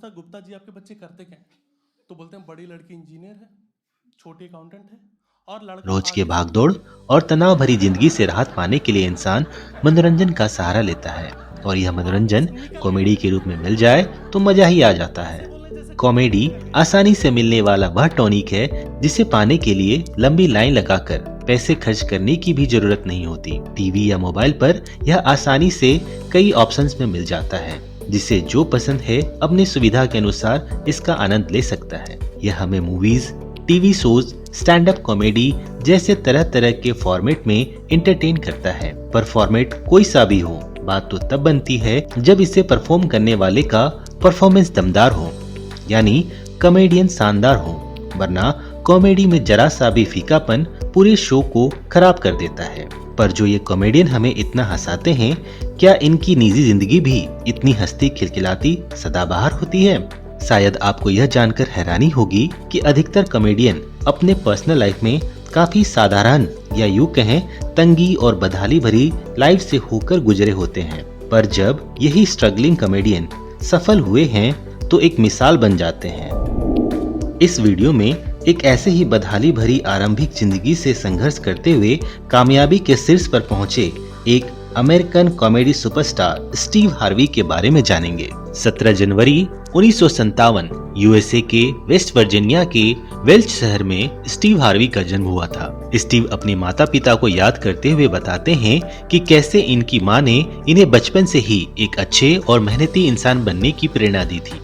पूछता गुप्ता जी आपके बच्चे करते क्या हैं? तो बोलते हैं बड़ी लड़की इंजीनियर है, छोटी अकाउंटेंट है और लड़का रोज की आर्मी में। भागदौड़ और तनाव भरी जिंदगी से राहत पाने के लिए इंसान मनोरंजन का सहारा लेता है और यह मनोरंजन निकल गया। कॉमेडी के रूप में मिल जाए तो मजा ही आ जाता है। ऐसे बोलना जैसे कोई कॉमेडी पता नहीं। आसानी से मिलने वाला वह टॉनिक है जिसे पाने के लिए लंबी लाइन लगाकर पैसे खर्च करने की भी जरूरत नहीं होती। टीवी या मोबाइल पर यह आसानी से कई ऑप्शंस में मिल जाता है, जिसे जो पसंद है अपनी सुविधा के अनुसार इसका आनंद ले सकता है। यह हमें movies, TV shows, stand up comedy जैसे तरह तरह के फॉर्मेट में एंटरटेन करता है। पर फॉर्मेट कोई सा भी हो, बात तो तब बनती है जब इसे परफॉर्म करने वाले का परफॉर्मेंस दमदार हो, यानी कॉमेडियन शानदार हो, वरना कॉमेडी में जरा सा भी फीकापन पूरे शो को खराब कर देता है। पर जो ये कॉमेडियन हमें इतना हंसाते हैं, क्या इनकी निजी जिंदगी भी इतनी हंसती खिलखिलाती सदाबहार होती है? शायद आपको यह जानकर हैरानी होगी कि अधिकतर कॉमेडियन अपने पर्सनल लाइफ में काफी साधारण या यूं कहें तंगी और बदहाली भरी लाइफ से होकर गुजरे होते हैं। पर जब यही स्ट्रगलिंग कॉमेडियन सफल हुए हैं तो एक मिसाल बन जाते हैं। इस वीडियो में एक ऐसे ही बदहाली भरी आरंभिक जिंदगी से संघर्ष करते हुए कामयाबी के शीर्ष पर पहुंचे एक American comedy superstar Steve Harvey के बारे में जानेंगे। 17 जनवरी 1957 यूएसए के वेस्ट वर्जीनिया के वेल्च शहर में स्टीव हार्वी का जन्म हुआ था। स्टीव अपने माता पिता को याद करते हुए बताते हैं कि कैसे इनकी मां ने इन्हें बचपन से ही एक अच्छे और मेहनती इंसान बनने की प्रेरणा दी थी।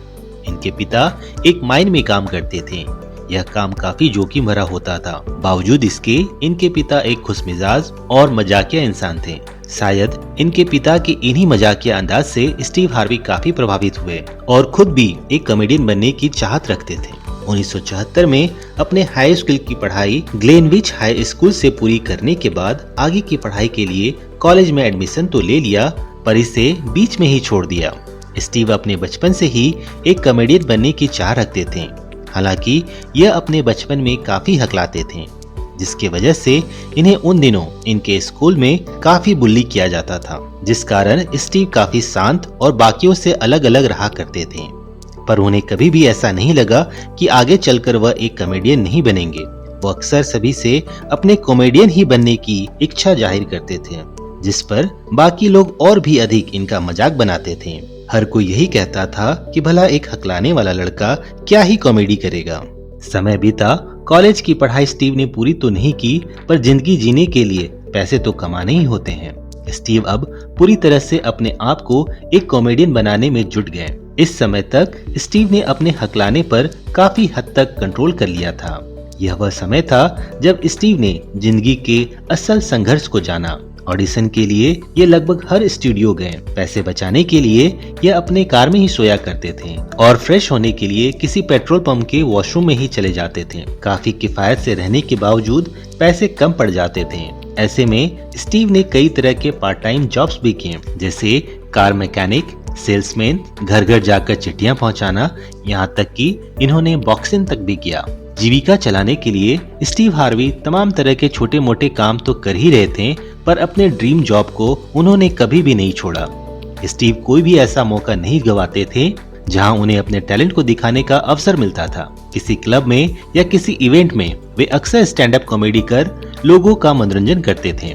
इनके पिता एक माइन में काम करते थे। यह काम काफी जोखिम भरा होता था। बावजूद इसके इनके पिता एक खुशमिजाज और मजाकिया इंसान थे। शायद इनके पिता के इन्हीं मजाकिया अंदाज से स्टीव हार्वी काफी प्रभावित हुए और खुद भी एक कॉमेडियन बनने की चाहत रखते थे। 1974 में अपने हाई स्कूल की पढ़ाई ग्लेनविच हाई स्कूल से पूरी करने के बाद आगे की पढ़ाई के लिए कॉलेज में एडमिशन तो ले लिया, पर इसे बीच में ही छोड़ दिया। स्टीव अपने बचपन से ही एक कॉमेडियन बनने की चाह रखते थे। हालांकि यह अपने बचपन में काफी हकलाते थे, जिसके वजह से इन्हें उन दिनों इनके स्कूल में काफी बुली किया जाता था, जिस कारण स्टीव काफी शांत और बाकियों से अलग अलग रहा करते थे। पर उन्हें कभी भी ऐसा नहीं लगा कि आगे चलकर वह एक कॉमेडियन नहीं बनेंगे। वो अक्सर सभी से अपने कॉमेडियन ही बनने की इच्छा जाहिर करते थे, जिस पर बाकी लोग और भी अधिक इनका मजाक बनाते थे। हर कोई यही कहता था कि भला एक हकलाने वाला लड़का क्या ही कॉमेडी करेगा। समय बीता, कॉलेज की पढ़ाई स्टीव ने पूरी तो नहीं की, पर जिंदगी जीने के लिए पैसे तो कमाने ही होते हैं। स्टीव अब पूरी तरह से अपने आप को एक कॉमेडियन बनाने में जुट गए। इस समय तक स्टीव ने अपने हकलाने पर काफी हद तक कंट्रोल कर लिया था। यह वह समय था जब स्टीव ने जिंदगी के असल संघर्ष को जाना। ऑडिशन के लिए ये लगभग हर स्टूडियो गए। पैसे बचाने के लिए ये अपने कार में ही सोया करते थे और फ्रेश होने के लिए किसी पेट्रोल पंप के वॉशरूम में ही चले जाते थे। काफी किफायत से रहने के बावजूद पैसे कम पड़ जाते थे। ऐसे में स्टीव ने कई तरह के पार्ट टाइम जॉब्स भी किए, जैसे कार मैकेनिक, सेल्समैन, घर घर जाकर चिट्ठियां पहुंचाना, यहाँ तक कि इन्होंने बॉक्सिंग तक भी किया। जीविका चलाने के लिए स्टीव हार्वी तमाम तरह के छोटे मोटे काम तो कर ही रहे थे, पर अपने ड्रीम जॉब को उन्होंने कभी भी नहीं छोड़ा। स्टीव कोई भी ऐसा मौका नहीं गवाते थे जहां उन्हें अपने टैलेंट को दिखाने का अवसर मिलता था। किसी क्लब में या किसी इवेंट में वे अक्सर स्टैंड अप कॉमेडी कर लोगों का मनोरंजन करते थे।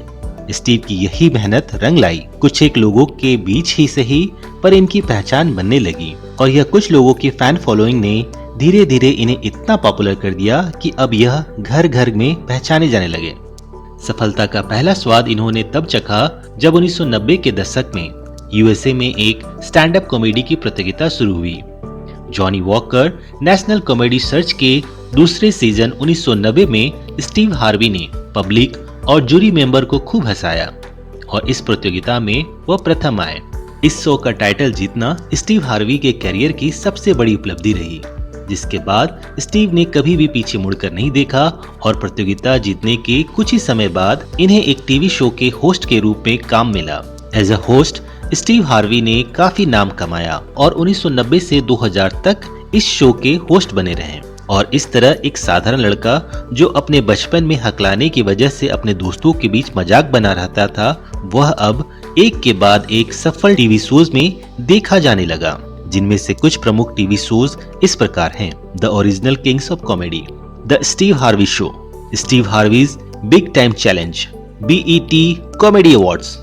स्टीव की यही मेहनत रंग लाई। कुछ एक लोगों के बीच ही सही, पर इनकी पहचान बनने लगी और यह कुछ लोगों की फैन फॉलोइंग ने धीरे धीरे इन्हें इतना पॉपुलर कर दिया कि अब यह घर घर में पहचाने जाने लगे। सफलता का पहला स्वाद इन्होंने तब चखा जब 1990 के दशक में यूएसए में एक स्टैंड अप कॉमेडी की प्रतियोगिता शुरू हुई। Johnny walker national comedy search के दूसरे सीजन 1990 में स्टीव हार्वी ने पब्लिक और जूरी मेंबर को खूब हंसाया और इस प्रतियोगिता में वह प्रथम आए। इस शो का टाइटल जीतना स्टीव हार्वी के करियर की सबसे बड़ी उपलब्धि रही, जिसके बाद स्टीव ने कभी भी पीछे मुड़कर नहीं देखा और प्रतियोगिता जीतने के कुछ ही समय बाद इन्हें एक टीवी शो के होस्ट के रूप में काम मिला। As a host Steve Harvey ने काफी नाम कमाया और 1990 से 2000 तक इस शो के होस्ट बने रहे। और इस तरह एक साधारण लड़का जो अपने बचपन में हकलाने की वजह से अपने दोस्तों के बीच मजाक बना रहता था, वह अब एक के बाद एक सफल टीवी शोज में देखा जाने लगा, जिनमें से कुछ प्रमुख टीवी शोज इस प्रकार हैं: the original kings of comedy, the Steve Harvey show, Steve Harvey's big time challenge, BET comedy awards,